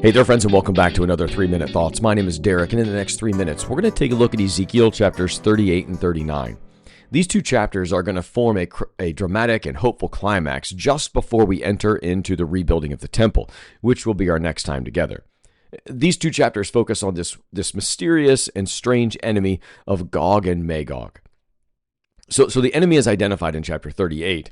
Hey there, friends, and welcome back to another 3-Minute Thoughts. My name is Derek, and in the next 3 minutes, we're going to take a look at Ezekiel chapters 38 and 39. These two chapters are going to form a dramatic and hopeful climax just before we enter into the rebuilding of the temple, which will be our next time together. These two chapters focus on this mysterious and strange enemy of Gog and Magog. So the enemy is identified in chapter 38.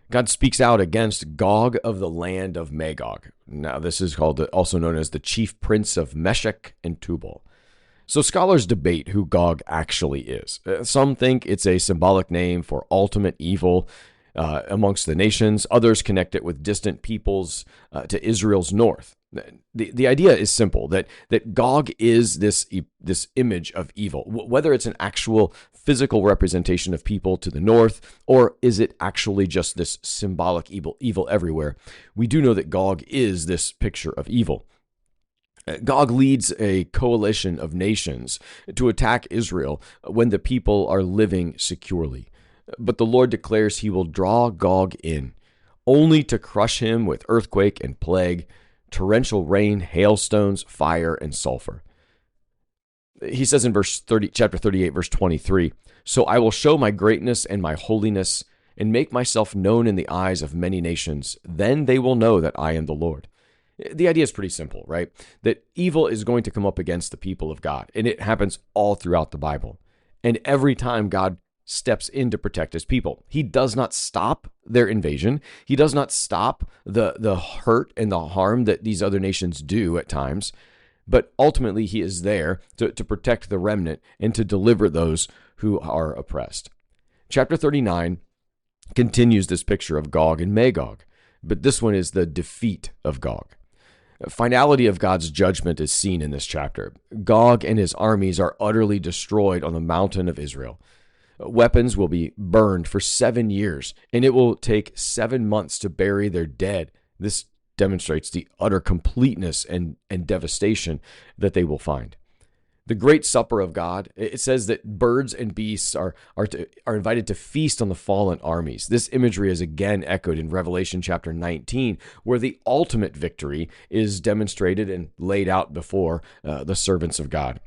God speaks out against Gog of the land of Magog. Now, this is also known as the chief prince of Meshech and Tubal. So scholars debate who Gog actually is. Some think it's a symbolic name for ultimate evil amongst the nations. Others connect it with distant peoples to Israel's north. The idea is simple, that Gog is this image of evil. Whether it's an actual physical representation of people to the north, or is it actually just this symbolic evil everywhere, we do know that Gog is this picture of evil. Gog leads a coalition of nations to attack Israel when the people are living securely. But the Lord declares he will draw Gog in, only to crush him with earthquake and plague, torrential rain, hailstones, fire, and sulfur. He says in chapter 38, verse 23, "So I will show my greatness and my holiness, and make myself known in the eyes of many nations. Then they will know that I am the Lord." The idea is pretty simple, right? That evil is going to come up against the people of God, and it happens all throughout the Bible. And every time God steps in to protect his people, he does not stop their invasion. He does not stop the hurt and the harm that these other nations do at times. But ultimately, he is there to protect the remnant and to deliver those who are oppressed. Chapter 39 continues this picture of Gog and Magog, but this one is the defeat of Gog. Finality of God's judgment is seen in this chapter. Gog and his armies are utterly destroyed on the mountain of Israel. Weapons will be burned for 7 years, and it will take 7 months to bury their dead. This demonstrates the utter completeness and devastation that they will find. The great supper of God, it says that birds and beasts are invited to feast on the fallen armies. This imagery is again echoed in Revelation chapter 19, where the ultimate victory is demonstrated and laid out before the servants of God.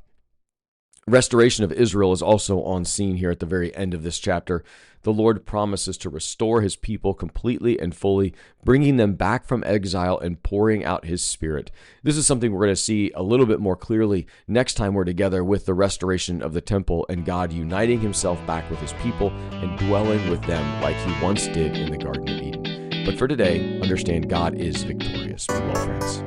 Restoration of Israel is also on scene here at the very end of this chapter. The Lord promises to restore his people completely and fully, bringing them back from exile and pouring out his Spirit. This is something we're going to see a little bit more clearly next time we're together with the restoration of the temple and God uniting himself back with his people and dwelling with them like he once did in the Garden of Eden. But for today, understand God is victorious. Well, friends.